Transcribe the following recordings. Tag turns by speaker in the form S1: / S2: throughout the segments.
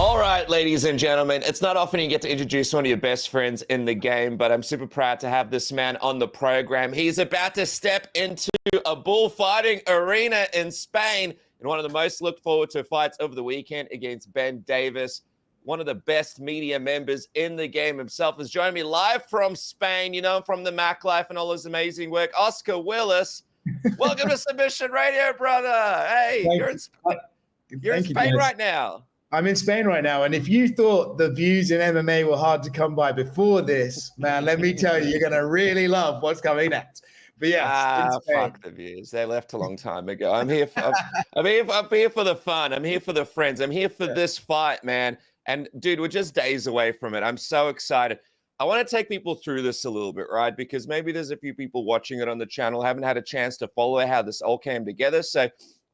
S1: All right, ladies and gentlemen, it's not often you get to introduce one of your best friends in the game, but I'm super proud to have this man on the program. He's about to step into a bullfighting arena in Spain in one of the most looked forward to fights over the weekend against Ben Davis. One of the best media members in the game himself is joining me live from Spain. You know him from the Mac Life and all his amazing work. Oscar Willis, welcome to Submission Radio, brother. Hey, you're in Spain right now.
S2: I'm in Spain right now, and if you thought the views in MMA were hard to come by before this, man, let me tell you, you're going to really love what's coming next. But yes,
S1: fuck the views. They left a long time ago. I'm here for the fun. I'm here for the friends. I'm here for this fight, man. And dude, we're just days away from it. I'm so excited. I want to take people through this a little bit, right? Because maybe there's a few people watching it on the channel, haven't had a chance to follow how this all came together. So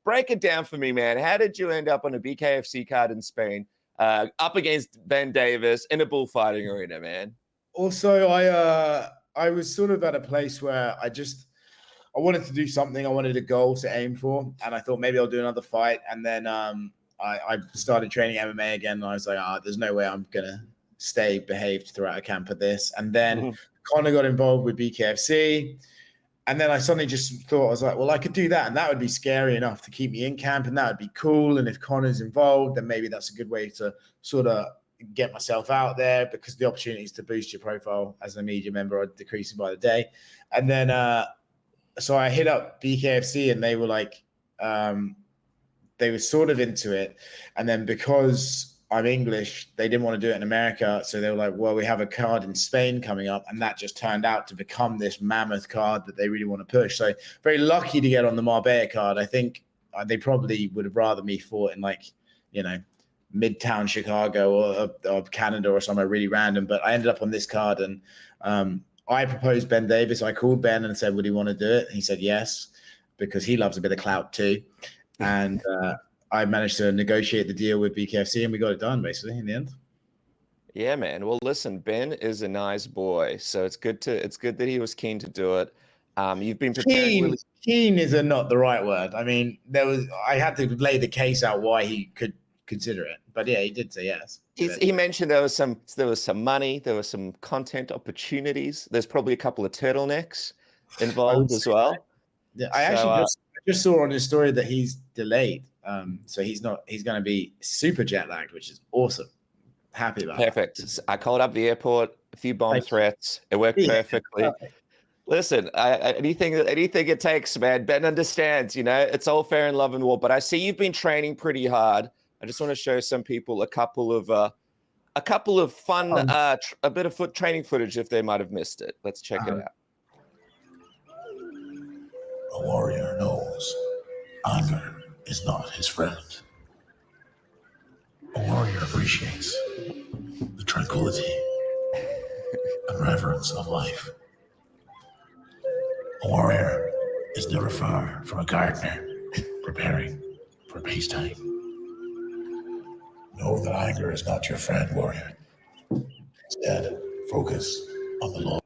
S1: break it down for me, man. How did you end up on a BKFC card in Spain, up against Ben Davis in a bullfighting arena, man?
S2: Also, I was sort of at a place where I wanted to do something. I wanted a goal to aim for, and I thought maybe I'll do another fight. And then I started training MMA again, and I was like, there's no way I'm gonna stay behaved throughout a camp of this. And then Conor got involved with BKFC. And then I suddenly just thought, I was like, well, I could do that. And that would be scary enough to keep me in camp. And that would be cool. And if Conor's involved, then maybe that's a good way to sort of get myself out there, because the opportunities to boost your profile as a media member are decreasing by the day. And then, so I hit up BKFC, and they were like, they were sort of into it. And then because I'm English, they didn't want to do it in America. So they were like, well, we have a card in Spain coming up. And that just turned out to become this mammoth card that they really want to push. So very lucky to get on the Marbella card. I think they probably would have rather me fought in, like, you know, Midtown Chicago or Canada or somewhere really random. But I ended up on this card, and I proposed Ben Davis. I called Ben and said, would he want to do it? And he said yes, because he loves a bit of clout too. And I managed to negotiate the deal with BKFC, and we got it done basically in the end.
S1: Yeah, man. Well, listen, Ben is a nice boy, so it's good that he was keen to do it. You've been preparing.
S2: Keen is not the right word. I mean, I had to lay the case out why he could consider it, but yeah, he did say yes.
S1: He mentioned there was some money, there was some content opportunities. There's probably a couple of turtlenecks involved as well.
S2: Yeah, I just saw on his story that he's delayed. So he's going to be super jet lagged, which is awesome. Happy about
S1: Perfect. That. I called up the airport, a few bomb threats. It worked perfectly. Perfect. Listen, anything it takes, man. Ben understands, you know, it's all fair in love and war, but I see you've been training pretty hard. I just want to show some people a couple of fun, a bit of foot training footage if they might have missed it. Let's check it out.
S3: A warrior knows anger is not his friend. A warrior appreciates the tranquility and reverence of life. A warrior is never far from a gardener preparing for peacetime. Know that anger is not your friend, warrior. Instead, focus on the law.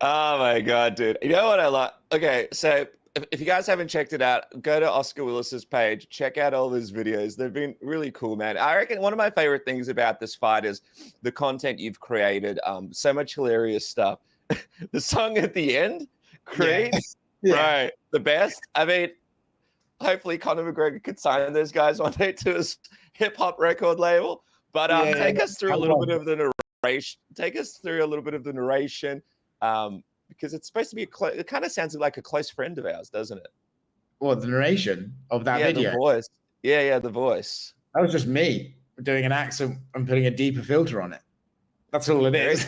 S1: Oh my God, dude. You know what I like? Okay, so if you guys haven't checked it out, go to Oscar Willis's page, check out all his videos. They've been really cool, man. I reckon one of my favorite things about this fight is the content you've created. So much hilarious stuff. The song at the end, Creed, right? The best. I mean, hopefully Conor McGregor could sign those guys one day to his hip hop record label. But take us through a little bit of the narration. Take us through a little bit of the narration, because it's supposed to be it kind of sounds like a close friend of ours, doesn't it?
S2: Well, the narration of that video.
S1: The voice. Yeah, the voice.
S2: That was just me doing an accent and putting a deper filter on it. That's all it is.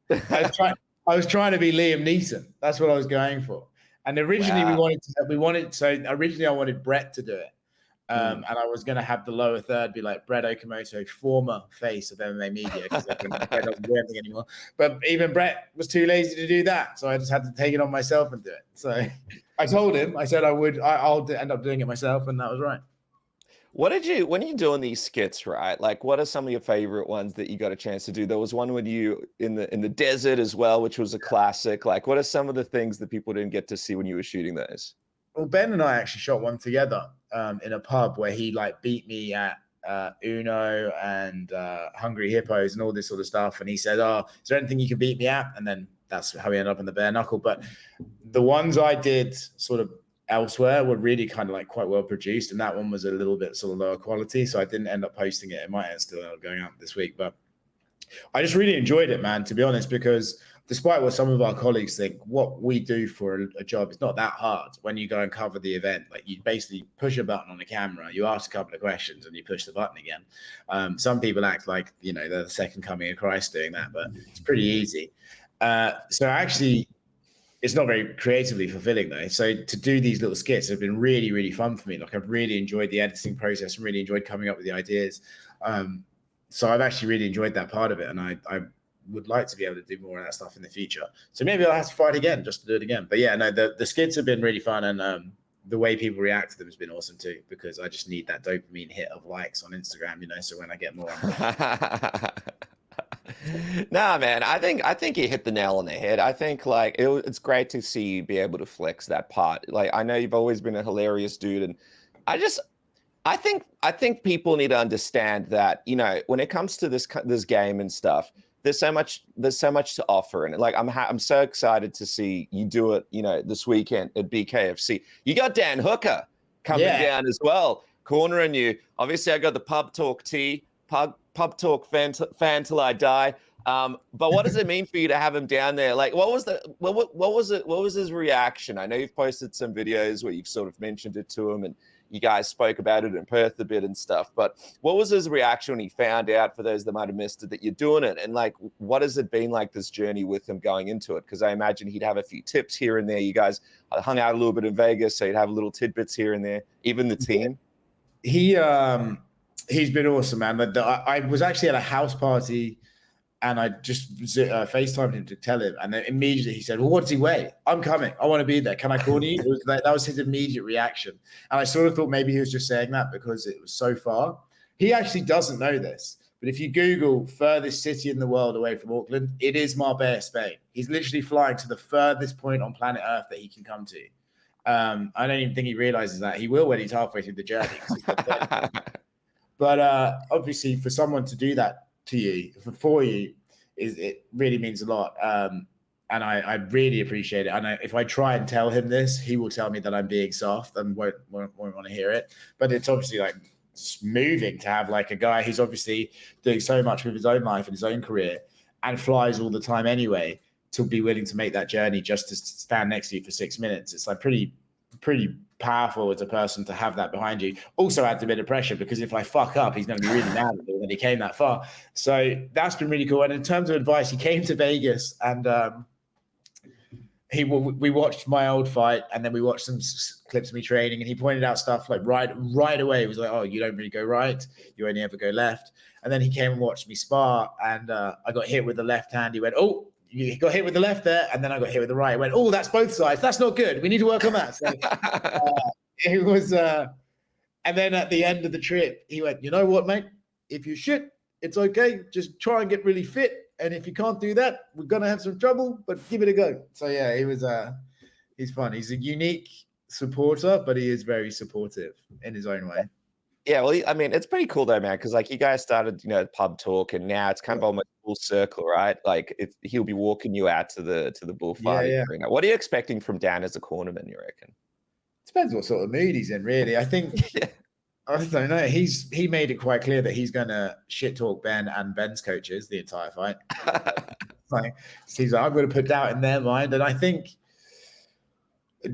S2: I was trying to be Liam Neeson. That's what I was going for. And originally originally I wanted Brett to do it. And I was going to have the lower third be like Brett Okamoto, former face of MMA Media, because Brett doesn't do anything anymore. But even Brett was too lazy to do that, so I just had to take it on myself and do it. So I told him, I said I'll end up doing it myself, and that was right.
S1: When you're doing these skits, right? Like, what are some of your favorite ones that you got a chance to do? There was one when you in the desert as well, which was a classic. Like, what are some of the things that people didn't get to see when you were shooting those?
S2: Well, Ben and I actually shot one together in a pub where he like beat me at Uno and Hungry Hippos and all this sort of stuff. And he said, "Oh, is there anything you can beat me at?" And then that's how we ended up in the bare knuckle. But the ones I did sort of elsewhere were really kind of like quite well produced, and that one was a little bit sort of lower quality, so I didn't end up posting it. It might end still going up this week, but I just really enjoyed it, man, to be honest, because despite what some of our colleagues think, what we do for a job is not that hard. When you go and cover the event, like you basically push a button on the camera, you ask a couple of questions, and you push the button again. Some people act like they're the second coming of Christ doing that, but it's pretty easy. So actually, it's not very creatively fulfilling though. So to do these little skits have been really, really fun for me. Like I've really enjoyed the editing process and really enjoyed coming up with the ideas. So I've actually really enjoyed that part of it. And I would like to be able to do more of that stuff in the future. So maybe I'll have to fight again just to do it again. But yeah, no, the skits have been really fun. And the way people react to them has been awesome too, because I just need that dopamine hit of likes on Instagram, so when I get more.
S1: Nah, man, I think you hit the nail on the head. I think like it's great to see you be able to flex that part. Like I know you've always been a hilarious dude, and I think people need to understand that when it comes to this game and stuff, there's so much to offer, and like I'm so excited to see you do it. This weekend at BKFC, you got Dan Hooker coming down as well, cornering you. Obviously, I got the Pub Talk tee. Pub Talk fan till I die. But what does it mean for you to have him down there? Like, what was his reaction? I know you've posted some videos where you've sort of mentioned it to him, and you guys spoke about it in Perth a bit and stuff. But what was his reaction when he found out, for those that might have missed it, that you're doing it? And like, what has it been like, this journey with him going into it? Because I imagine he'd have a few tips here and there. You guys hung out a little bit in Vegas, so you'd have little tidbits here and there. Even the team.
S2: He's been awesome, man. But I was actually at a house party, and I just FaceTimed him to tell him, and then immediately he said, "Well, what does he weigh? I'm coming. I want to be there. Can I call you?" It was that was his immediate reaction, and I sort of thought maybe he was just saying that because it was so far. He actually doesn't know this, but if you Google furthest city in the world away from Auckland, it is Marbella, Spain. He's literally flying to the furthest point on planet Earth that he can come to. I don't even think he realizes that. He will when he's halfway through the journey. But obviously, for someone to do that to you, for you, it really means a lot. And I really appreciate it. And if I try and tell him this, he will tell me that I'm being soft and won't want to hear it. But it's obviously like moving to have like a guy who's obviously doing so much with his own life and his own career and flies all the time anyway, to be willing to make that journey just to stand next to you for 6 minutes. It's like pretty powerful as a person to have that behind you. Also adds a bit of pressure, because if I fuck up, he's going to be really mad at me that he came that far. So that's been really cool. And in terms of advice, he came to Vegas, and we watched my old fight, and then we watched some clips of me training, and he pointed out stuff like right away. He was like, "Oh, you don't really go right, you only ever go left." And then he came and watched me spar, and I got hit with the left hand. He went, "Oh, you got hit with the left there," and then I got hit with the right. I went, "Oh, that's both sides. That's not good. We need to work on that." So it was, and then at the end of the trip, he went, "You know what, mate? If you shit, it's okay. Just try and get really fit. And if you can't do that, we're gonna have some trouble. But give it a go." So yeah, he's fun. He's a unique supporter, but he is very supportive in his own way.
S1: Yeah, well, I mean, it's pretty cool though, man, because like you guys started, Pub Talk, and now it's kind of almost full circle, right? Like he'll be walking you out to the bullfighting arena. What are you expecting from Dan as a cornerman, you reckon?
S2: Depends what sort of mood he's in, really. I think I don't know. He made it quite clear that he's gonna shit talk Ben and Ben's coaches the entire fight. Like, he's like, "I'm gonna put doubt in their mind," and I think.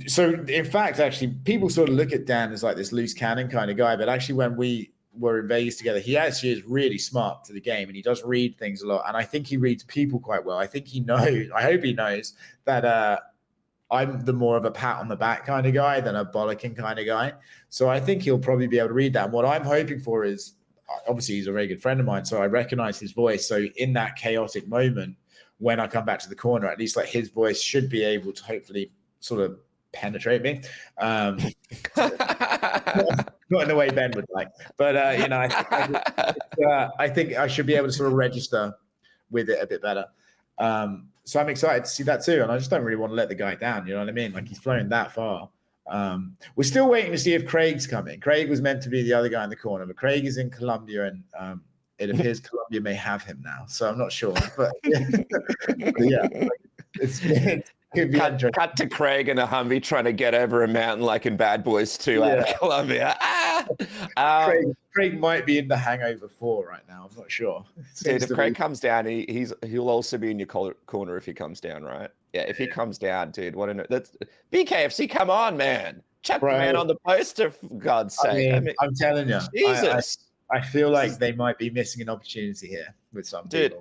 S2: So, in fact, actually, people sort of look at Dan as like this loose cannon kind of guy. But actually, when we were in Vegas together, he actually is really smart to the game, and he does read things a lot. And I think he reads people quite well. I think he knows, I hope he knows that I'm the more of a pat on the back kind of guy than a bollocking kind of guy. So I think he'll probably be able to read that. And what I'm hoping for is, obviously, he's a very good friend of mine, so I recognize his voice. So in that chaotic moment, when I come back to the corner, at least like his voice should be able to hopefully sort of penetrate me. Not in the way Ben would like, but I think I should be able to sort of register with it a bit better. So I'm excited to see that too, and I just don't really want to let the guy down. You know what I mean? Like, he's flown that far. We're still waiting to see if Craig's coming. Craig was meant to be the other guy in the corner, but Craig is in Colombia, and it appears Colombia may have him now. So I'm not sure, but yeah, it could be
S1: cut to Craig in a Humvee trying to get over a mountain like in Bad Boys 2 out of Colombia.
S2: Craig might be in the Hangover 4 right now. I'm not sure.
S1: Dude, if Craig comes down, he'll also be in your corner if he comes down, right? Yeah, if he comes down, dude, that's BKFC. Come on, man. Chuck the man on the poster, for God's sake.
S2: I mean, I'm telling you,
S1: Jesus.
S2: I feel like they might be missing an opportunity here with some people.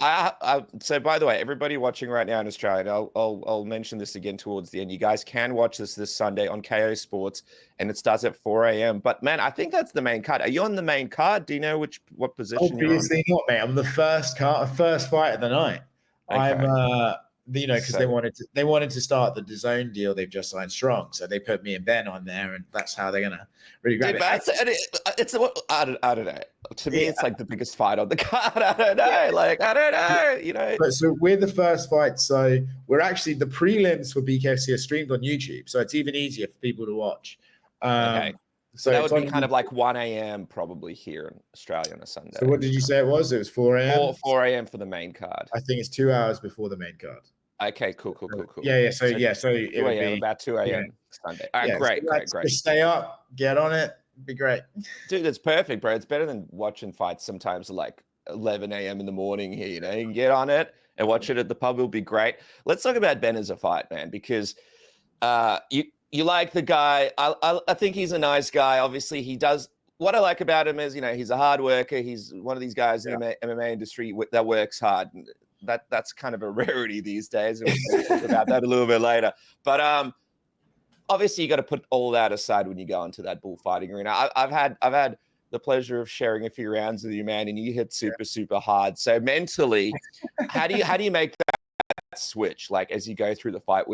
S1: So by the way, everybody watching right now in Australia, I'll mention this again towards the end. You guys can watch this Sunday on KO Sports, and it starts at 4 a.m. But man, I think that's the main card. Are you on the main card? Do you know what position you're on?
S2: Obviously not, mate. I'm the first fight of the night. Okay. I'm because they wanted to start the DAZN deal. They've just signed strong, so they put me and Ben on there, and that's how they're gonna really grab it.
S1: I don't know. To me, it's like the biggest fight on the card. I don't know. I don't know. You know.
S2: But so we're the first fight. So we're actually the prelims for BKFC are streamed on YouTube, so it's even easier for people to watch.
S1: Okay. So that would be kind of like 1 a.m. probably here in Australia on a Sunday.
S2: So what did you say it was? It was 4 a.m.?
S1: 4 a.m. for the main card.
S2: I think it's 2 hours before the main card.
S1: Okay, cool.
S2: Yeah. So it would be
S1: about 2 a.m. Sunday. All right, great.
S2: Just stay up, get on it. It'd be great.
S1: Dude, that's perfect, bro. It's better than watching fights sometimes like 11 a.m. in the morning here. You know, you can get on it and watch it at the pub. It'll be great. Let's talk about Ben as a fight, man, because you like the guy. I think he's a nice guy. Obviously, he does. What I like about him is, he's a hard worker. He's one of these guys in the MMA industry that works hard. That's kind of a rarity these days. We'll talk about that a little bit later. But obviously, you got to put all that aside when you go into that bullfighting arena. I've had the pleasure of sharing a few rounds with you, man, and you hit super hard. So mentally, how do you make that switch, like, as you go through the fight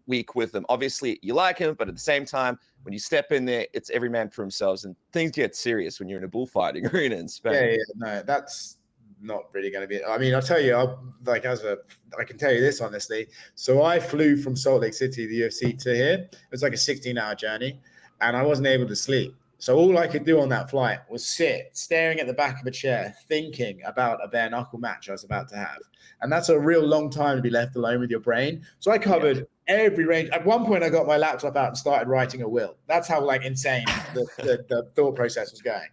S1: week with them? Obviously you like him, but at the same time, when you step in there, it's every man for himself, and things get serious when you're in a bullfighting arena in Spain.
S2: No, that's not really going to be. I mean, I'll tell you, I can tell you this honestly. So I flew from Salt Lake City, the UFC, to here. It was like a 16-hour journey, and I wasn't able to sleep. So all I could do on that flight was sit staring at the back of a chair, thinking about a bare knuckle match I was about to have. And that's a real long time to be left alone with your brain. So I covered every range. At one point, I got my laptop out and started writing a will. That's how insane the thought process was going.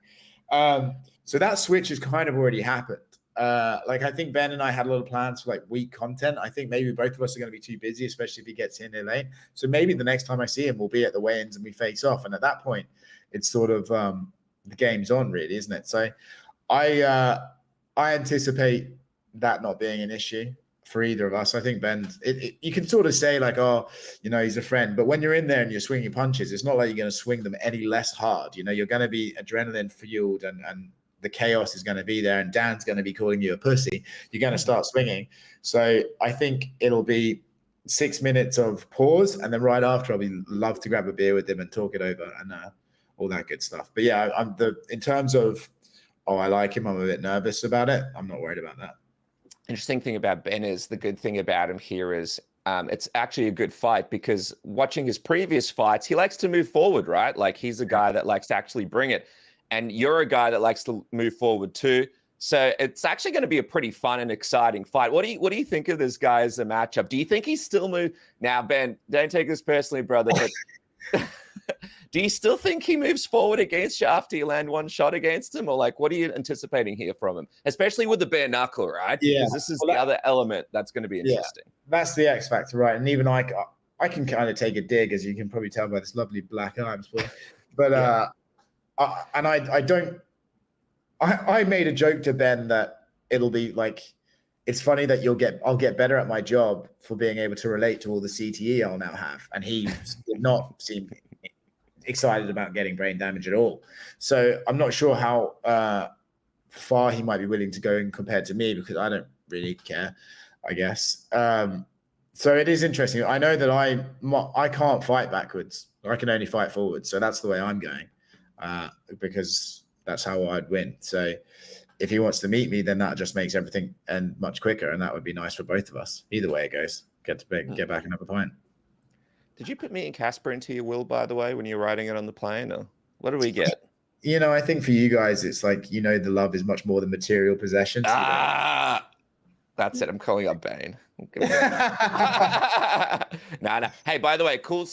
S2: So that switch has kind of already happened. I think Ben and I had a lot of plans for week content. I think maybe both of us are going to be too busy, especially if he gets in there late. So maybe the next time I see him, we'll be at the weigh-ins and we face off. And at that point, it's sort of the game's on, really, isn't it? So I anticipate that not being an issue for either of us. I think Ben, you can sort of say he's a friend, but when you're in there and you're swinging punches, it's not like you're going to swing them any less hard. You're going to be adrenaline fueled and the chaos is going to be there, and Dan's going to be calling you a pussy. You're going to start swinging. So I think it'll be 6 minutes of pause, and then right after I'll love to grab a beer with him and talk it over and all that good stuff. But yeah, in terms of, I like him, I'm a bit nervous about it. I'm not worried about that.
S1: Interesting thing about Ben is, the good thing about him here is it's actually a good fight, because watching his previous fights, he likes to move forward, right? Like, he's a guy that likes to actually bring it. And you're a guy that likes to move forward too. So it's actually going to be a pretty fun and exciting fight. What do you think of this guy as a matchup? Do you think he still moves? Now, Ben, don't take this personally, brother, but do you still think he moves forward against you after you land one shot against him? Or what are you anticipating here from him? Especially with the bare knuckle, right?
S2: Yeah.
S1: Because this is the other element that's going to be interesting.
S2: Yeah, that's the X factor, right? And even I can kind of take a dig, as you can probably tell by this lovely black eye. But I made a joke to Ben that it'll be it's funny that I'll get better at my job for being able to relate to all the CTE I'll now have. And he did not seem excited about getting brain damage at all. So I'm not sure how far he might be willing to go in compared to me, because I don't really care, I guess. So it is interesting. I know that I can't fight backwards. I can only fight forwards. So that's the way I'm going, because that's how I'd win. So if he wants to meet me, then that just makes everything end much quicker, and that would be nice for both of us. Either way it goes, get back another pint.
S1: Did you put me and Casper into your will, by the way, when you're riding it on the plane, or what do we get?
S2: You know, I think for you guys, it's like, you know, the love is much more than material possessions.
S1: That's it. I'm calling up Bane. Nah. Hey, by the way, cool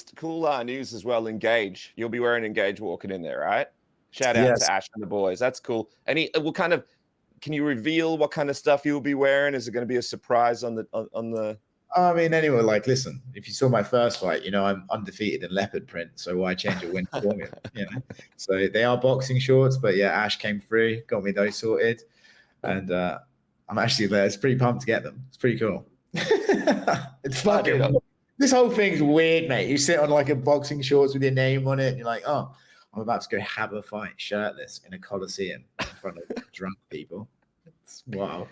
S1: news as well. Engage. You'll be wearing Engage walking in there, right? Shout out to Ash and the boys. That's cool. Can you reveal what kind of stuff you'll be wearing? Is it going to be a surprise on the?
S2: I mean, anyway, like, listen, if you saw my first fight, you know, I'm undefeated in leopard print, so why change a win formula? You know, so they are boxing shorts, but yeah, Ash came through, got me those sorted, and I'm actually there. It's pretty pumped to get them. It's pretty cool. It's fucking. This whole thing's weird, mate. You sit on like a boxing shorts with your name on it, and you're like, oh, I'm about to go have a fight shirtless in a coliseum in front of drunk people. It's wild.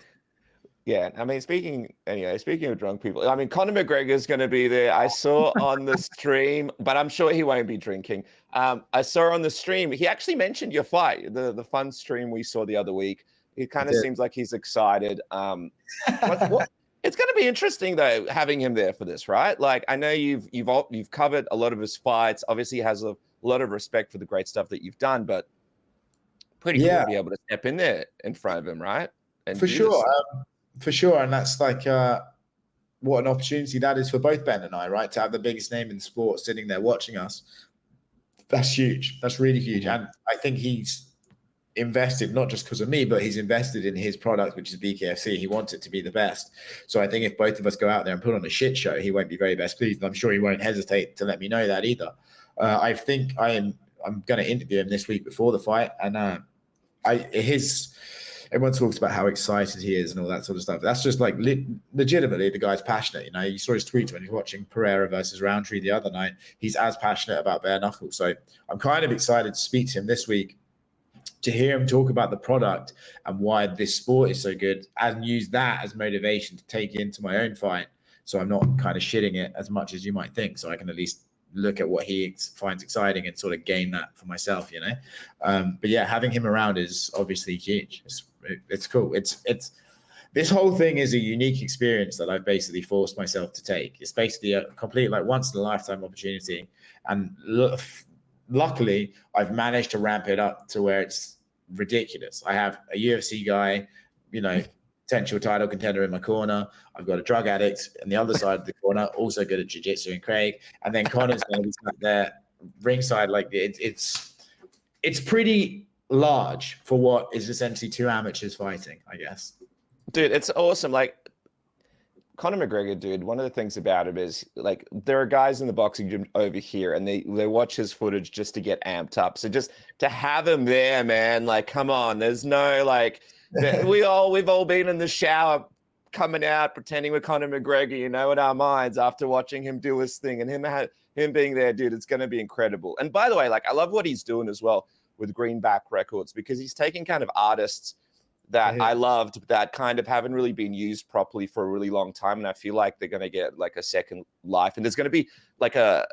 S1: Yeah, I mean, speaking of drunk people, I mean, Conor McGregor is going to be there. I saw on the stream, but I'm sure he won't be drinking. I saw on the stream, he actually mentioned your fight, the fun stream we saw the other week. It kind of seems like he's excited. It's going to be interesting though, having him there for this, right? Like, I know you've covered a lot of his fights. Obviously, he has a lot of respect for the great stuff that you've done, but pretty cool to be able to step in there in front of him, right? And
S2: for sure. For sure, and that's like what an opportunity that is for both Ben and I, right? To have the biggest name in sport sitting there watching us. That's huge. That's really huge. And I think he's invested, not just because of me, but he's invested in his product, which is BKFC. He wants it to be the best. So I think if both of us go out there and put on a shit show, he won't be very best pleased. And I'm sure he won't hesitate to let me know that either. I think I'm going to interview him this week before the fight, and everyone talks about how excited he is and all that sort of stuff. That's just like legitimately the guy's passionate. You know, you saw his tweets when he was watching Pereira versus Roundtree the other night. He's as passionate about bare knuckles. So I'm kind of excited to speak to him this week, to hear him talk about the product and why this sport is so good, and use that as motivation to take it into my own fight. So I'm not kind of shitting it as much as you might think. So I can at least look at what he finds exciting and sort of gain that for myself, you know? But yeah, having him around is obviously huge. It's cool. It's this whole thing is a unique experience that I've basically forced myself to take. It's basically a complete, like, once in a lifetime opportunity. And luckily I've managed to ramp it up to where it's ridiculous. I have a UFC guy, you know, potential title contender in my corner. I've got a drug addict on the other side of the corner, also good at jiu-jitsu, and Craig. And then Conor's going to be sat there ringside. Like, it's pretty large for what is essentially two amateurs fighting, I guess.
S1: Dude, it's awesome. Like, Conor McGregor, dude, one of the things about him is, like, there are guys in the boxing gym over here and they watch his footage just to get amped up. So just to have him there, man, like, come on, there's no, like, we've all been in the shower coming out pretending we're Conor McGregor, you know, in our minds after watching him do his thing, and him being there, dude, it's going to be incredible. And by the way, like, I love what he's doing as well with Greenback Records, because he's taking kind of artists that I loved that kind of haven't really been used properly for a really long time, and I feel like they're going to get like a second life, and there's going to be like a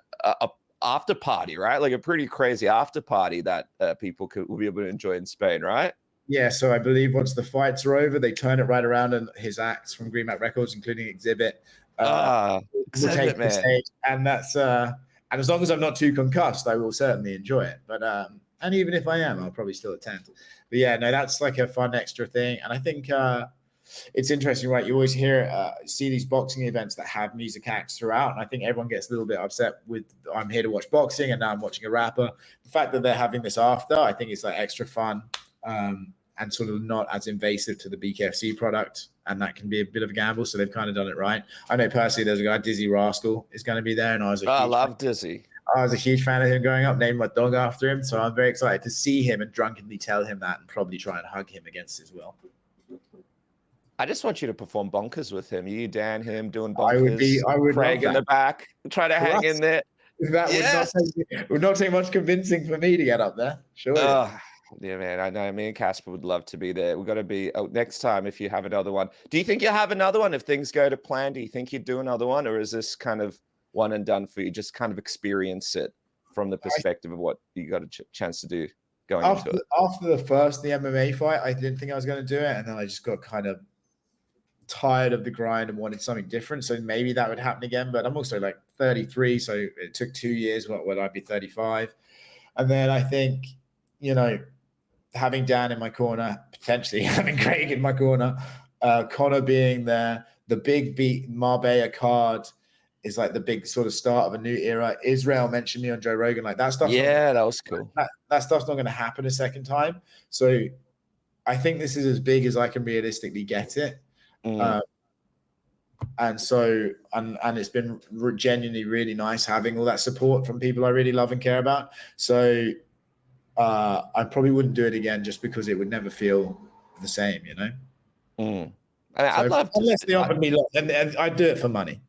S1: after party, right? Like a pretty crazy after party that people will be able to enjoy in Spain, right?
S2: Yeah, so I believe once the fights are over, they turn it right around, and his acts from Greenback Records, including Exhibit, will take the stage. And that's and as long as I'm not too concussed, I will certainly enjoy it. But and even if I am, I'll probably still attend. But yeah, no, that's like a fun extra thing. And I think it's interesting, right? You always see these boxing events that have music acts throughout, and I think everyone gets a little bit upset with, I'm here to watch boxing and now I'm watching a rapper. The fact that they're having this after, I think it's like extra fun. And sort of not as invasive to the BKFC product, and that can be a bit of a gamble. So they've kind of done it right. I know personally, there's a guy, Dizzy Rascal, is going to be there, and I love
S1: Dizzy.
S2: I was a huge fan of him growing up, named my dog after him. So I'm very excited to see him and drunkenly tell him that, and probably try and hug him against his will.
S3: I just want you to perform bonkers with him. You, Dan, him doing bonkers.
S2: I would
S3: Craig in the back. Try to hang in there.
S2: That would not take much convincing for me to get up there. Sure.
S1: Yeah, man. I know me and Casper would love to be there. We've got to be next time if you have another one. Do you think you'll have another one if things go to plan? Do you think you'd do another one, or is this kind of one and done for you? Just kind of experience it from the perspective of what you got a chance to do going into it.
S2: After the MMA fight, I didn't think I was going to do it, and then I just got kind of tired of the grind and wanted something different. So maybe that would happen again. But I'm also like 33, so it took 2 years. What would I be 35? And then I think, you know, having Dan in my corner, potentially having Craig in my corner, Conor being there, the big beat Marbella card is like the big sort of start of a new era. Israel mentioned me on Joe Rogan, like that stuff.
S1: Yeah, that was cool.
S2: That stuff's not going to happen a second time. So I think this is as big as I can realistically get it. And so, and it's been genuinely really nice having all that support from people I really love and care about. So I probably wouldn't do it again just because it would never feel the same, you know?
S1: I mean, I'd love to.
S2: Unless they offered me, and I'd do it for money.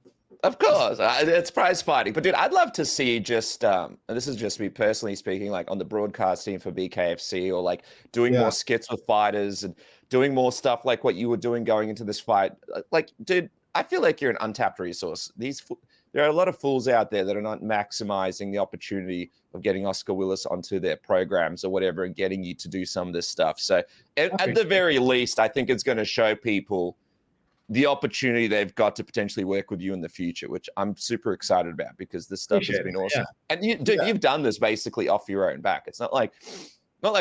S1: Of course, it's prize fighting. But dude, I'd love to see just, and this is just me personally speaking, like on the broadcast team for BKFC, or like doing more skits with fighters and doing more stuff like what you were doing going into this fight. Like, dude, I feel like you're an untapped resource. There are a lot of fools out there that are not maximizing the opportunity of getting Oscar Willis onto their programs or whatever and getting you to do some of this stuff. So at the very least, I think it's going to show people the opportunity they've got to potentially work with you in the future, which I'm super excited about because this stuff has been awesome. Yeah. And you've done this basically off your own back. It's not like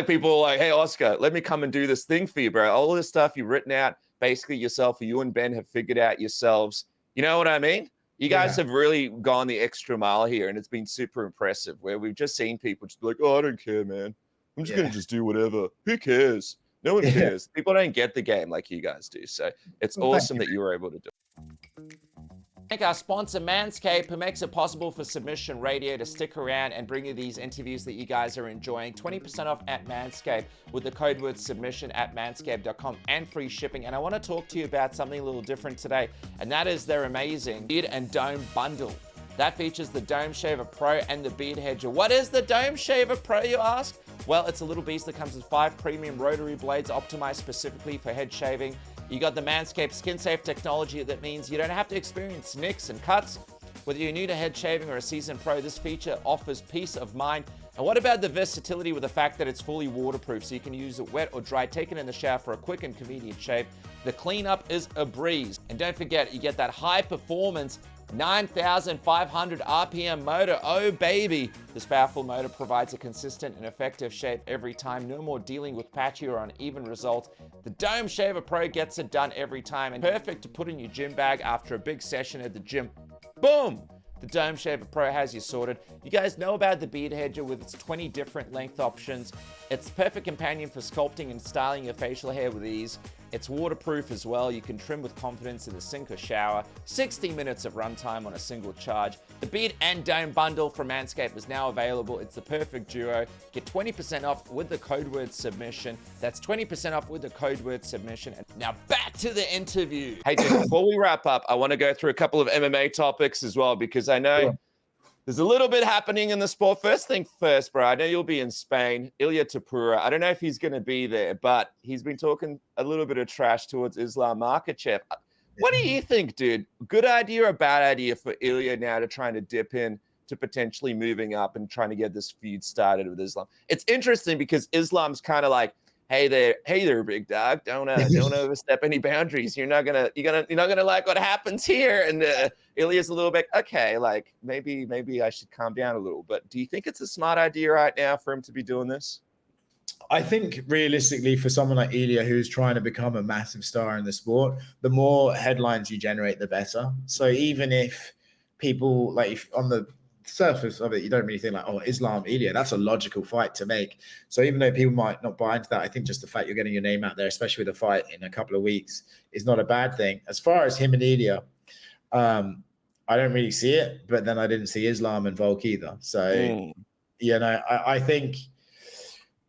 S1: people are like, hey, Oscar, let me come and do this thing for you, bro. All this stuff you've written out, basically yourself, you and Ben have figured out yourselves. You know what I mean? You guys have really gone the extra mile here, and it's been super impressive, where we've just seen people just be like, oh, I don't care, man. I'm just going to just do whatever. Who cares? No one cares. People don't get the game like you guys do. So it's awesome that you were able to do it. Thank our sponsor, MANSCAPED, who makes it possible for Submission Radio to stick around and bring you these interviews that you guys are enjoying. 20% off at MANSCAPED with the code word submission at manscaped.com and free shipping. And I want to talk to you about something a little different today, and that is their amazing Beard and Dome bundle. That features the Dome Shaver Pro and the Beard Hedger. What is the Dome Shaver Pro, you ask? Well, it's a little beast that comes with 5 premium rotary blades optimized specifically for head shaving. You got the Manscaped skin-safe technology that means you don't have to experience nicks and cuts. Whether you're new to head shaving or a seasoned pro, this feature offers peace of mind. And what about the versatility with the fact that it's fully waterproof, so you can use it wet or dry, take it in the shower for a quick and convenient shave. The cleanup is a breeze. And don't forget, you get that high-performance 9,500 RPM motor. Oh, baby. This powerful motor provides a consistent and effective shave every time. No more dealing with patchy or uneven results. The Dome Shaver Pro gets it done every time, and perfect to put in your gym bag after a big session at the gym. Boom! The Dome Shaver Pro has you sorted. You guys know about the Beard Hedger with its 20 different length options. It's the perfect companion for sculpting and styling your facial hair with ease. It's waterproof as well. You can trim with confidence in the sink or shower. 60 minutes of runtime on a single charge. The Beard and Dome bundle from Manscaped is now available. It's the perfect duo. Get 20% off with the code word submission. That's 20% off with the code word submission. And now back to the interview. Hey, dude, before we wrap up, I want to go through a couple of MMA topics as well, because I know there's a little bit happening in the sport. First thing first, bro, I know you'll be in Spain. Ilia, I don't know if he's going to be there, but he's been talking a little bit of trash towards Islam Makhachev. What do you think, dude? Good idea or bad idea for Ilia now to trying to dip in to potentially moving up and trying to get this feud started with Islam? It's interesting because Islam's kind of like, hey there, big dog. Don't overstep any boundaries. You're not gonna like what happens here. And Ilia's a little bit okay. Like maybe I should calm down a little. But do you think it's a smart idea right now for him to be doing this?
S2: I think realistically, for someone like Ilia who's trying to become a massive star in the sport, the more headlines you generate, the better. So even if people on the surface of it, you don't really think like, oh, Islam, Ilia, that's a logical fight to make. So even though people might not buy into that, I think just the fact you're getting your name out there, especially with a fight in a couple of weeks, is not a bad thing. As far as him and Ilia, I don't really see it, but then I didn't see Islam and Volk either. So, I think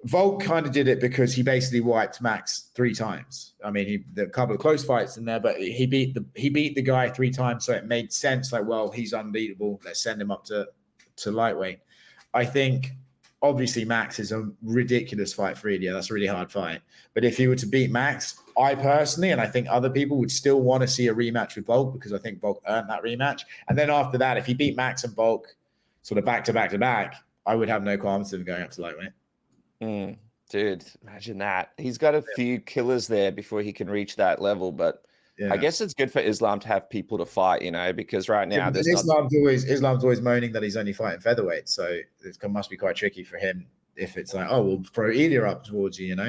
S2: Volk kind of did it because he basically wiped Max 3 times. I mean, a couple of close fights in there, but he beat the guy 3 times, so it made sense. Like, well, he's unbeatable. Let's send him up to lightweight. I think obviously Max is a ridiculous fight for Ilia. That's a really hard fight. But if he were to beat Max, I personally, and I think other people would still want to see a rematch with Volk because I think Volk earned that rematch. And then after that, if he beat Max and Volk sort of back to back to back, I would have no qualms with him going up to lightweight.
S1: Dude, imagine that. He's got a few killers there before he can reach that level, but I guess it's good for Islam to have people to fight, because right now there's
S2: Islam's always moaning that he's only fighting featherweight, so it must be quite tricky for him if it's like, oh, we'll throw Ilia up towards you, So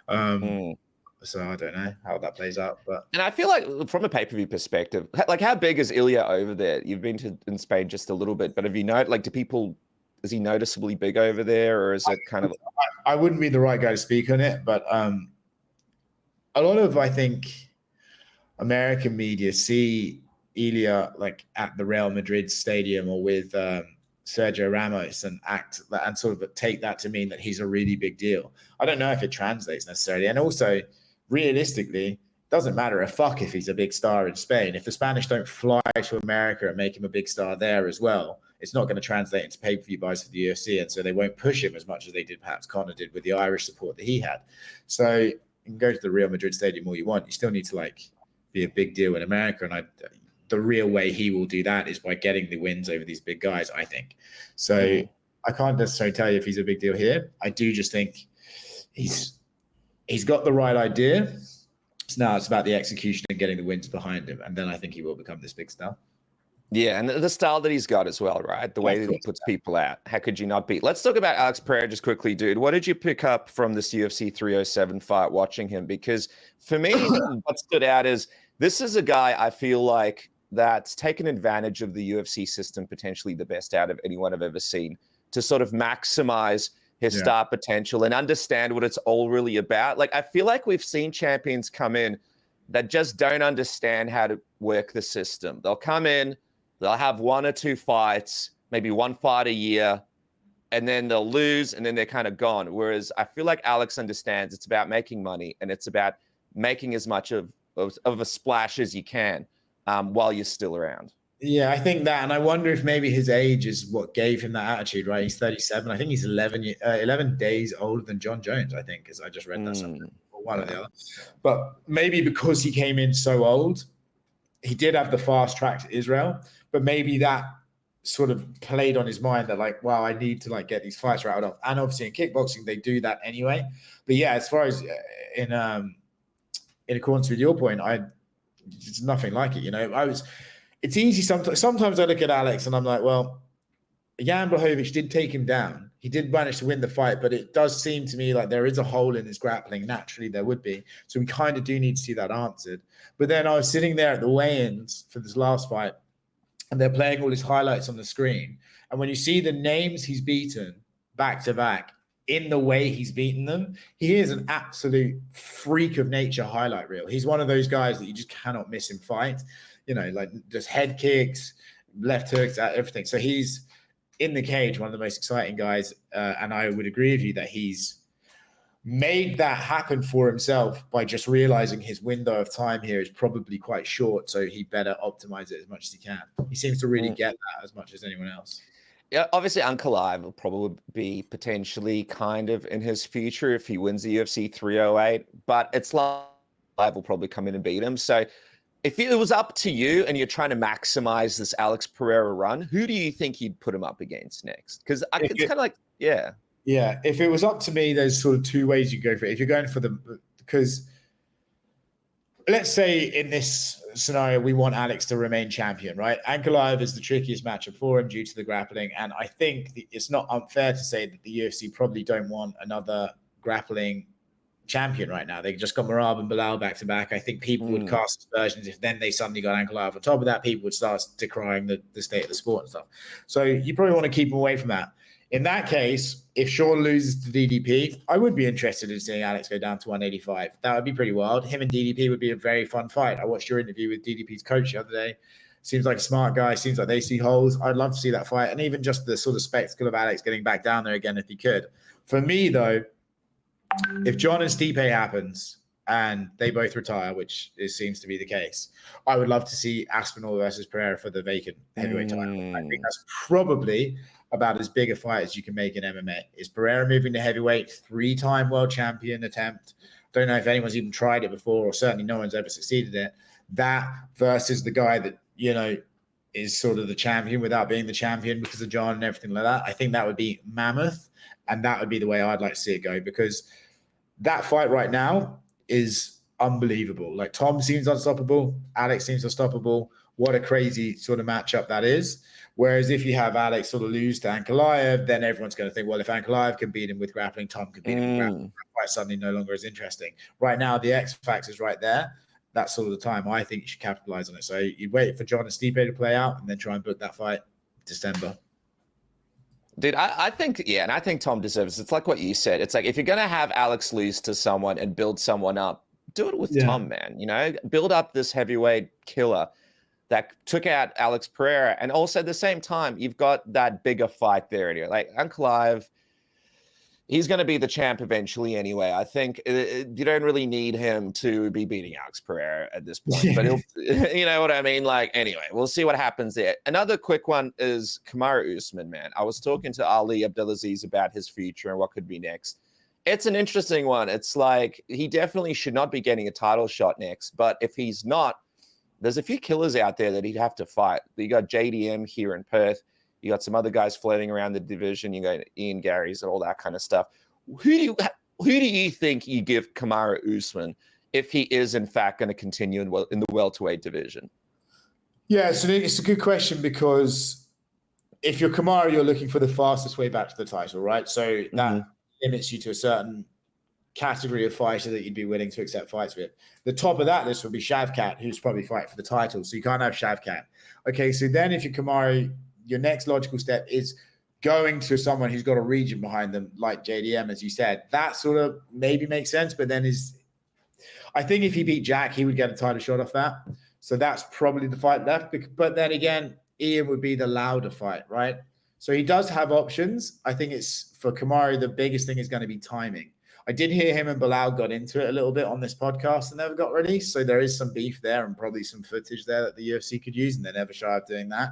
S2: I don't know how that plays out, and
S1: I feel like from a pay-per-view perspective, like how big is Ilia over there? You've been in Spain just a little bit, but have you noticed, like, is he noticeably big over there, or is it kind of?
S2: I wouldn't be the right guy to speak on it, but a lot of, I think, American media see Ilia like at the Real Madrid stadium or with Sergio Ramos and sort of take that to mean that he's a really big deal. I don't know if it translates necessarily. And also, realistically, it doesn't matter a fuck if he's a big star in Spain. If the Spanish don't fly to America and make him a big star there as well, it's not going to translate into pay-per-view buys for the UFC. And so they won't push him as much as they did, perhaps Conor did with the Irish support that he had. So you can go to the Real Madrid stadium all you want. You still need to be a big deal in America. And the real way he will do that is by getting the wins over these big guys, I think. So I can't necessarily tell you if he's a big deal here. I do just think he's got the right idea. So now it's about the execution and getting the wins behind him. And then I think he will become this big star.
S1: Yeah, and the style that he's got as well, right? The way that he puts people out. How could you not beat? Let's talk about Alex Pereira just quickly, dude. What did you pick up from this UFC 307 fight watching him? Because for me, what stood out is this is a guy I feel like that's taken advantage of the UFC system, potentially the best out of anyone I've ever seen, to sort of maximize his star potential and understand what it's all really about. Like, I feel like we've seen champions come in that just don't understand how to work the system. They'll come in, they'll have one or two fights, maybe one fight a year, and then they'll lose, and then they're kind of gone. Whereas I feel like Alex understands it's about making money, and it's about making as much of a splash as you can while you're still around.
S2: Yeah, I think that, and I wonder if maybe his age is what gave him that attitude, right? He's 37. I think he's 11 days older than John Jones, I think, because I just read that something, or one or the other. But maybe because he came in so old, he did have the fast track to Israel, but maybe that sort of played on his mind that, like, wow, I need to get these fights rattled off. And obviously in kickboxing, they do that anyway. But yeah, as far as in accordance with your point, it's nothing like it. It's easy sometimes I look at Alex and I'm like, well, Jan Blachowicz did take him down. He did manage to win the fight, but it does seem to me like there is a hole in his grappling. Naturally, there would be. So we kind of do need to see that answered. But then I was sitting there at the weigh-ins for this last fight, and they're playing all his highlights on the screen. And when you see the names he's beaten back to back in the way he's beaten them, he is an absolute freak of nature highlight reel. He's one of those guys that you just cannot miss him fight. Like just head kicks, left hooks, everything. So he's in the cage, one of the most exciting guys. And I would agree with you that he's made that happen for himself by just realizing his window of time here is probably quite short. So he better optimize it as much as he can. He seems to really get that as much as anyone else.
S1: Yeah, obviously Ankalaev will probably be potentially kind of in his future if he wins the UFC 308, but it's like Ankalaev will probably come in and beat him. So if it was up to you and you're trying to maximize this Alex Pereira run, who do you think you'd put him up against next? Because it's kind of like, yeah.
S2: Yeah, if it was up to me, there's sort of two ways you go for it. If you're going for because let's say in this scenario, we want Alex to remain champion, right? Ankalaev is the trickiest matchup for him due to the grappling. And I think it's not unfair to say that the UFC probably don't want another grappling champion right now. They just got Merab and Bilal back to back. I think people would cast aspersions if then they suddenly got Ankalaev on top of that. People would start decrying the state of the sport and stuff. So you probably want to keep him away from that. In that case, if Sean loses to DDP, I would be interested in seeing Alex go down to 185. That would be pretty wild. Him and DDP would be a very fun fight. I watched your interview with DDP's coach the other day. Seems like a smart guy. Seems like they see holes. I'd love to see that fight. And even just the sort of spectacle of Alex getting back down there again if he could. For me, though, if John and Stipe happens, and they both retire, which seems to be the case, I would love to see Aspinall versus Pereira for the vacant heavyweight title. I think that's probably about as big a fight as you can make in MMA. Is Pereira moving to heavyweight, 3-time world champion attempt? Don't know if anyone's even tried it before, or certainly no one's ever succeeded in it. That versus the guy that, is sort of the champion without being the champion because of John and everything like that. I think that would be mammoth, and that would be the way I'd like to see it go, because that fight right now is unbelievable. Like, Tom seems unstoppable. Alex seems unstoppable. What a crazy sort of matchup that is. Whereas if you have Alex sort of lose to Ankalaev, then everyone's going to think, well, if Ankalaev can beat him with grappling, Tom can beat him with grappling. That fight suddenly no longer is interesting. Right now, the X factor is right there. That's sort of the time I think you should capitalize on it. So you wait for John and Stipe to play out and then try and book that fight December.
S1: Dude, I think, and I think Tom deserves it. It's like what you said. It's like, if you're going to have Alex lose to someone and build someone up, do it with Tom, man. Build up this heavyweight killer that took out Alex Pereira. And also at the same time, you've got that bigger fight there. Like, Ankalaev, he's going to be the champ eventually anyway. I think you don't really need him to be beating Alex Pereira at this point. But you know what I mean? Like, anyway, we'll see what happens there. Another quick one is Kamaru Usman, man. I was talking to Ali Abdelaziz about his future and what could be next. It's an interesting one. It's like, he definitely should not be getting a title shot next. But if he's not, there's a few killers out there that he'd have to fight. You got JDM here in Perth. You got some other guys floating around the division. You got Ian Garry's and all that kind of stuff. Who do you think you give Kamaru Usman if he is in fact going to continue in the welterweight division?
S2: Yeah, so it's a good question, because if you're Kamaru, you're looking for the fastest way back to the title, right? So that limits you to a certain category of fighter that you'd be willing to accept fights with. The top of that list would be Shavkat, who's probably fighting for the title. So you can't have Shavkat. Okay, so then if you're Kamaru, your next logical step is going to someone who's got a region behind them, like JDM, as you said. That sort of maybe makes sense, but then I think if he beat Jack, he would get a title shot off that. So that's probably the fight left. But then again, Ian would be the louder fight, right? So he does have options. I think it's, for Kamaru, the biggest thing is going to be timing. I did hear him and Bilal got into it a little bit on this podcast and never got released. So there is some beef there and probably some footage there that the UFC could use, and they're never shy of doing that.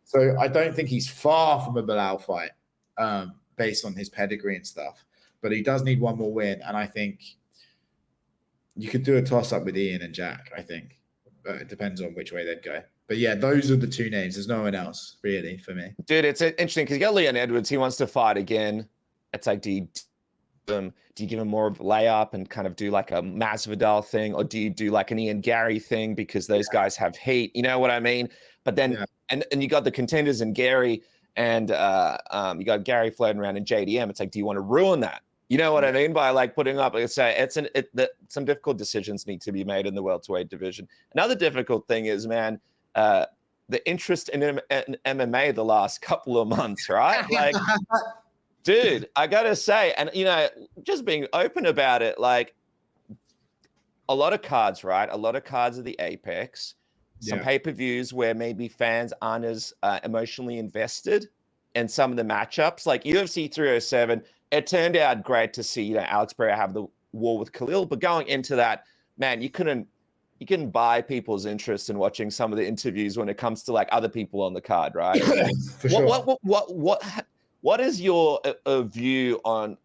S2: So I don't think he's far from a Bilal fight based on his pedigree and stuff. But he does need one more win. And I think you could do a toss-up with Ian and Jack, I think. But it depends on which way they'd go. But yeah, those are the two names. There's no one else, really, for me.
S1: Dude, it's interesting because you got Leon Edwards. He wants to fight again. It's like, do you give him more of a layup and kind of do like a Masvidal thing, or do you do like an Ian Gary thing because those guys have heat? You know what I mean? But then, and you got the contenders in Gary, and you got Gary floating around in JDM. It's like, do you want to ruin that? You know what I mean? By like putting up, let's say, some difficult decisions need to be made in the welterweight division. Another difficult thing is, man, the interest in MMA the last couple of months, right? Like, dude, I gotta say, and just being open about it, like, a lot of cards, right? A lot of cards are the apex. Some pay-per-views where maybe fans aren't as emotionally invested in some of the matchups, like UFC 307. It turned out great to see Alex Pereira have the war with Khalil, but going into that, man, you couldn't buy people's interest in watching some of the interviews when it comes to like other people on the card, right?
S2: For sure.
S1: What is your view on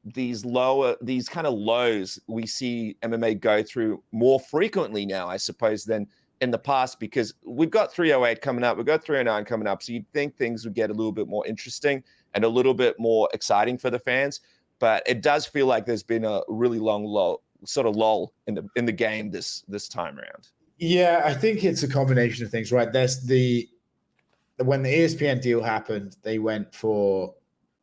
S1: these kind of lows we see MMA go through more frequently now, I suppose, than in the past? Because we've got 308 coming up, we've got 309 coming up, so you'd think things would get a little bit more interesting and a little bit more exciting for the fans. But it does feel like there's been a really long lull in the game this time around.
S2: Yeah, I think it's a combination of things, right? When the ESPN deal happened, they went for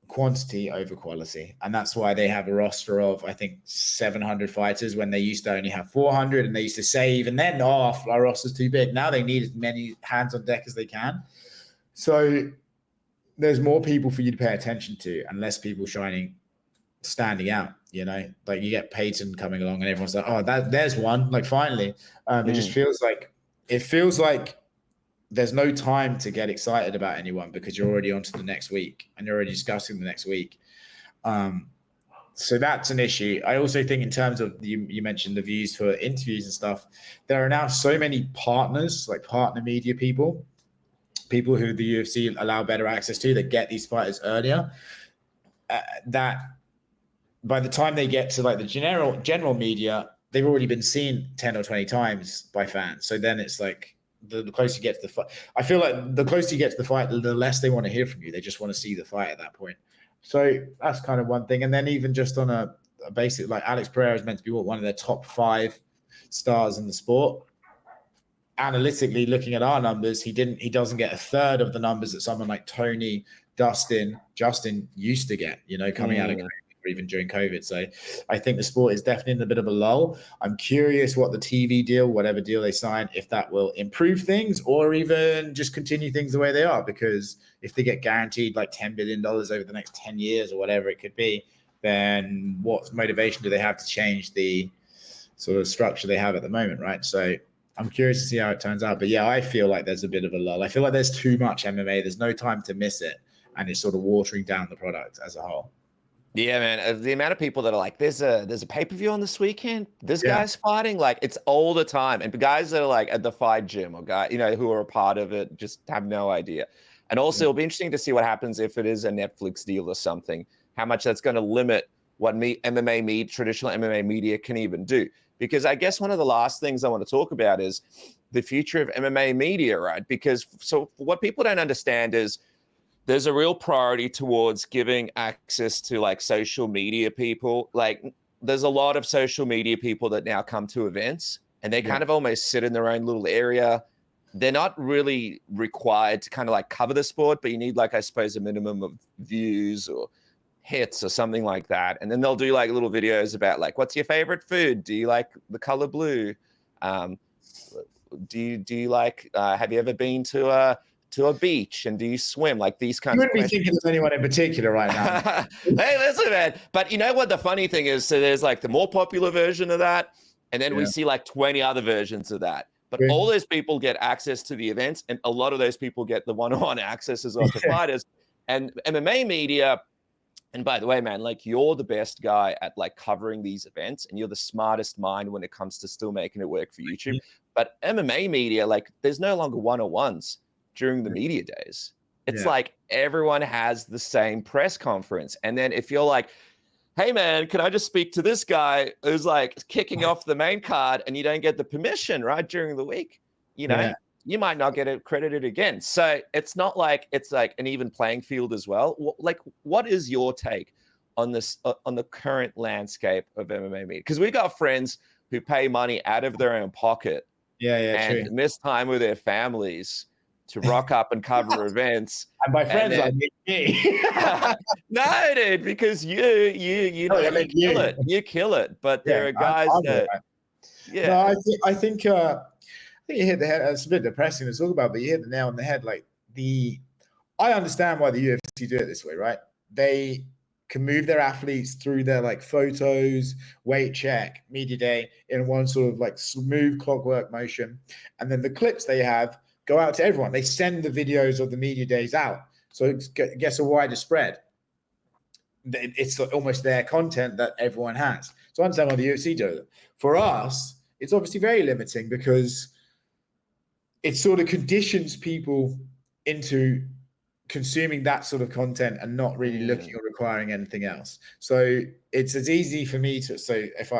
S2: quantity over quality. And that's why they have a roster of, I think, 700 fighters when they used to only have 400. And they used to say, even then, our roster's too big. Now they need as many hands on deck as they can. So there's more people for you to pay attention to and less people standing out, like you get Peyton coming along and everyone's like, oh, there's one, like, finally. It just feels like there's no time to get excited about anyone because you're already on to the next week and you're already discussing the next week. So that's an issue. I also think in terms of you mentioned the views for interviews and stuff, there are now so many partners, like partner media people who the UFC allow better access to that get these fighters earlier, that by the time they get to like the general media, they've already been seen 10 or 20 times by fans. So then it's like the closer you get to the fight, I feel like the closer you get to the fight, the less they want to hear from you. They just want to see the fight at that point. So that's kind of one thing. And then even just on a basic, like Alex Pereira is meant to be one of their top 5 stars in the sport. Analytically, looking at our numbers, he doesn't get a third of the numbers that someone like Tony, Justin used to get, coming out of COVID, or even during COVID. So I think the sport is definitely in a bit of a lull. I'm curious what the TV deal, whatever deal they sign, if that will improve things or even just continue things the way they are. Because if they get guaranteed like $10 billion over the next 10 years or whatever it could be, then what motivation do they have to change the sort of structure they have at the moment, right? So I'm curious to see how it turns out. But yeah, I feel like there's a bit of a lull. I feel like there's too much MMA. There's no time to miss it. And it's sort of watering down the product as a whole.
S1: Yeah, man. The amount of people that are like, there's a pay-per-view on this weekend. This guy's fighting. Like, it's all the time. And guys that are like at the fight gym or guys, who are a part of it just have no idea. And also it'll be interesting to see what happens if it is a Netflix deal or something, how much that's going to limit what traditional MMA media can even do. Because I guess one of the last things I want to talk about is the future of MMA media, right? Because so what people don't understand is there's a real priority towards giving access to like social media people. Like there's a lot of social media people that now come to events and they kind of almost sit in their own little area. They're not really required to kind of like cover the sport, but you need like, I suppose, a minimum of views or hits or something like that. And then they'll do like little videos about like, what's your favorite food? Do you like the color blue? Do you like, have you ever been to a beach and do you swim? Like these kinds of questions.
S2: You wouldn't be thinking of anyone in particular right now.
S1: Hey, listen, man. But you know what the funny thing is? So there's like the more popular version of that. And then we see like 20 other versions of that. But all those people get access to the events. And a lot of those people get the one-on-one access as well to fighters. And MMA media, and by the way, man, like you're the best guy at like covering these events and you're the smartest mind when it comes to still making it work for YouTube. But MMA media, like there's no longer one-on-ones during the media days. It's like everyone has the same press conference. And then if you're like, hey man, can I just speak to this guy who's like kicking off the main card and you don't get the permission right during the week, you might not get it credited again. So it's not like it's like an even playing field as well. Like, what is your take on this, on the current landscape of MMA media? Because we got friends who pay money out of their own pocket and miss time with their families to rock up and cover events.
S2: And by friends, I mean me.
S1: No, dude, because you kill it. You kill it. But there are guys that,
S2: No, I think you hit the head. It's a bit depressing to talk about, but you hit the nail on the head. Like I understand why the UFC do it this way, right? They can move their athletes through their like photos, weight check, media day in one sort of like smooth clockwork motion, and then the clips they have go out to everyone. They send the videos of the media days out, so it gets a wider spread. It's almost their content that everyone has. So I understand why the UFC do it. For us, it's obviously very limiting because it sort of conditions people into consuming that sort of content and not really looking or requiring anything else. So it's as easy for me to, if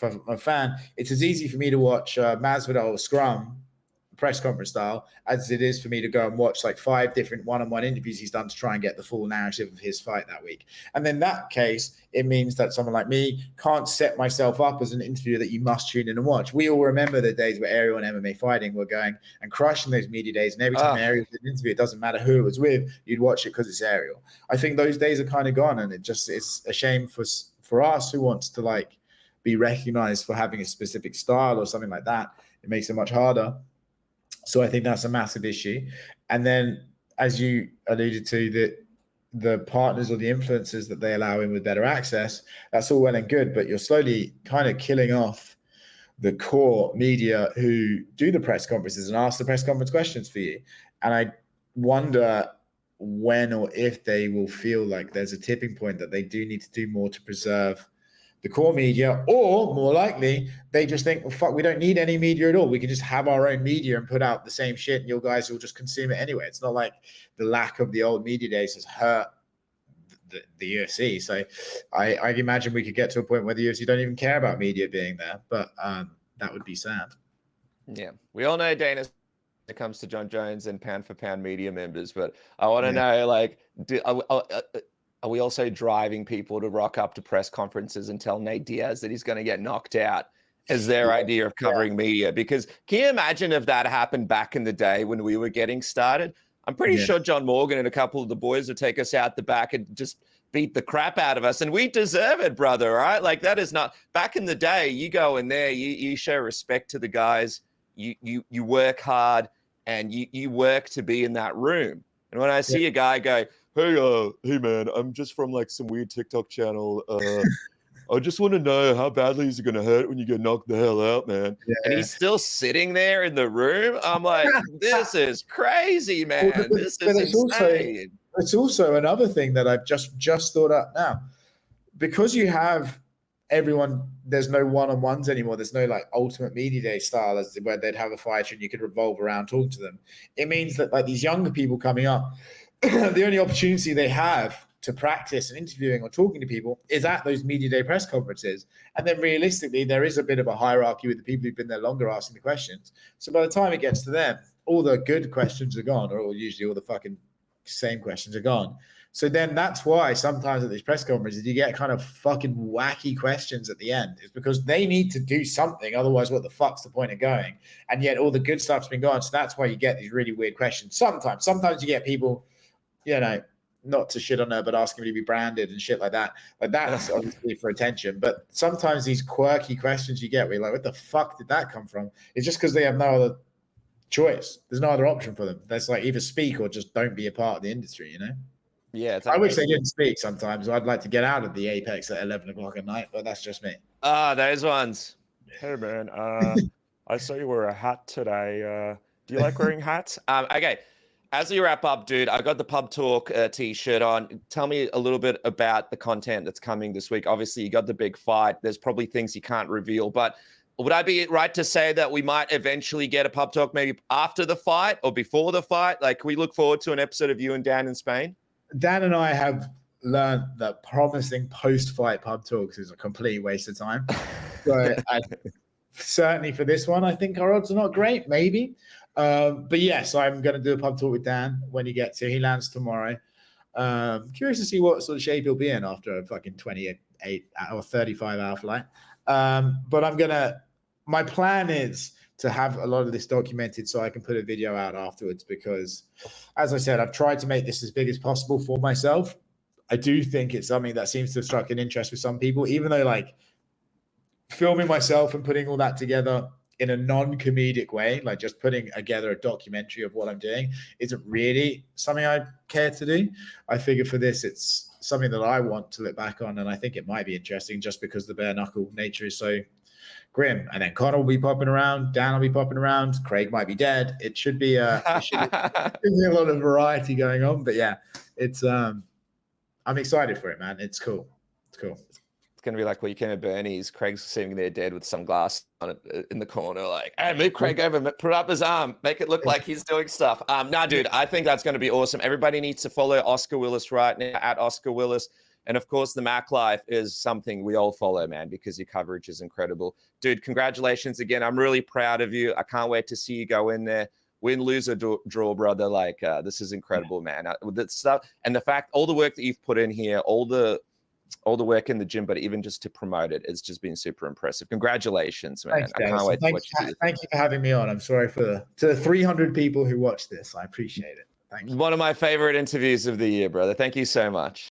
S2: I'm a fan, it's as easy for me to watch Masvidal Scrum press conference style as it is for me to go and watch like 5 different one-on-one interviews he's done to try and get the full narrative of his fight that week. And in that case, it means that someone like me can't set myself up as an interviewer that you must tune in and watch. We all remember the days where Ariel and MMA Fighting were going and crushing those media days. And every time Ariel did an interview, it doesn't matter who it was with, you'd watch it because it's Ariel. I think those days are kind of gone, and it's a shame for us who wants to like be recognized for having a specific style or something like that. It makes it much harder. So I think that's a massive issue. And then, as you alluded to, the partners or the influencers that they allow in with better access, that's all well and good, but you're slowly kind of killing off the core media who do the press conferences and ask the press conference questions for you. And I wonder when or if they will feel like there's a tipping point that they do need to do more to preserve the core media, or more likely they just think, well, fuck, we don't need any media at all. We can just have our own media and put out the same shit and you guys will just consume it anyway. It's not like the lack of the old media days has hurt the UFC. So I imagine we could get to a point where the UFC don't even care about media being there, but that would be sad.
S1: Yeah, we all know Dana when it comes to John Jones and pound for pound media members, but I want to know, like, are we also driving people to rock up to press conferences and tell Nate Diaz that he's going to get knocked out as their idea of covering media? Because can you imagine if that happened back in the day when we were getting started? I'm pretty sure John Morgan and a couple of the boys would take us out the back and just beat the crap out of us. And we deserve it, brother, right? Like, that is not... Back in the day, you go in there, you show respect to the guys, you work hard, and you work to be in that room. And when I see a guy go, hey man, I'm just from like some weird TikTok channel. I just want to know how badly is it going to hurt when you get knocked the hell out, man. Yeah. And he's still sitting there in the room. I'm like, this is crazy, man. Well, this is insane.
S2: It's also another thing that I've just thought up now. Because you have everyone, there's no one-on-ones anymore. There's no like ultimate media day style as where they'd have a fighter and you could revolve around talking to them. It means that like these younger people coming up, the only opportunity they have to practice and interviewing or talking to people is at those media day press conferences. And then realistically, there is a bit of a hierarchy with the people who've been there longer asking the questions. So by the time it gets to them, all the good questions are gone, or usually all the fucking same questions are gone. So then that's why sometimes at these press conferences, you get kind of fucking wacky questions at the end. It's because they need to do something. Otherwise, what the fuck's the point of going? And yet all the good stuff's been gone. So that's why you get these really weird questions. Sometimes you get people, you know, not to shit on her, but asking me to be branded and shit like that. Like that's obviously for attention. But sometimes these quirky questions you get where you're like, what the fuck did that come from? It's just because they have no other choice. There's no other option for them. That's like either speak or just don't be a part of the industry, you know?
S1: Yeah.
S2: I wish they didn't speak sometimes. I'd like to get out of the Apex at 11 o'clock at night, but that's just me.
S1: Those ones.
S4: Hey, man. I saw you wear a hat today. Do you like wearing hats?
S1: Okay. As we wrap up, dude, I got the Pub Talk t-shirt on. Tell me a little bit about the content that's coming this week. Obviously, you got the big fight. There's probably things you can't reveal, but would I be right to say that we might eventually get a Pub Talk maybe after the fight or before the fight? Like, can we look forward to an episode of you and Dan in Spain?
S2: Dan and I have learned that promising post-fight Pub Talks is a complete waste of time. So certainly for this one, I think our odds are not great, maybe. But yes, I'm going to do a Pub Talk with Dan when he gets here. He lands tomorrow. Curious to see what sort of shape he'll be in after a fucking 28 or 35-hour flight. But my plan is to have a lot of this documented so I can put a video out afterwards because, as I said, I've tried to make this as big as possible for myself. I do think it's something that seems to have struck an interest with some people, even though like filming myself and putting all that together in a non-comedic way, like just putting together a documentary of what I'm doing, isn't really something I care to do. I figure for this, it's something that I want to look back on, and I think it might be interesting just because the bare knuckle nature is so grim. And then Conor will be popping around, Dan will be popping around, Craig might be dead. It should be a lot of variety going on. But yeah, it's I'm excited for it, man. It's cool. It's cool.
S1: It's going to be like Weekend at Bernie's. Craig's sitting there dead with some glass on it in the corner. Like, hey, move Craig over, put up his arm, make it look like he's doing stuff. No, dude, I think that's going to be awesome. Everybody needs to follow Oscar Willis right now at Oscar Willis. And of course, the Mac Life is something we all follow, man, because your coverage is incredible. Dude, congratulations again. I'm really proud of you. I can't wait to see you go in there. Win, lose, or draw, brother. Like, this is incredible, man. With that stuff and the fact, all the work that you've put in here, all the work in the gym, but even just to promote it, it's just been super impressive. Congratulations, man.
S2: Thanks,
S1: I can't wait to watch you.
S2: Thank you for having me on. I'm sorry to the 300 people who watch this. I appreciate it. Thank you.
S1: One of my favorite interviews of the year, brother. Thank you so much.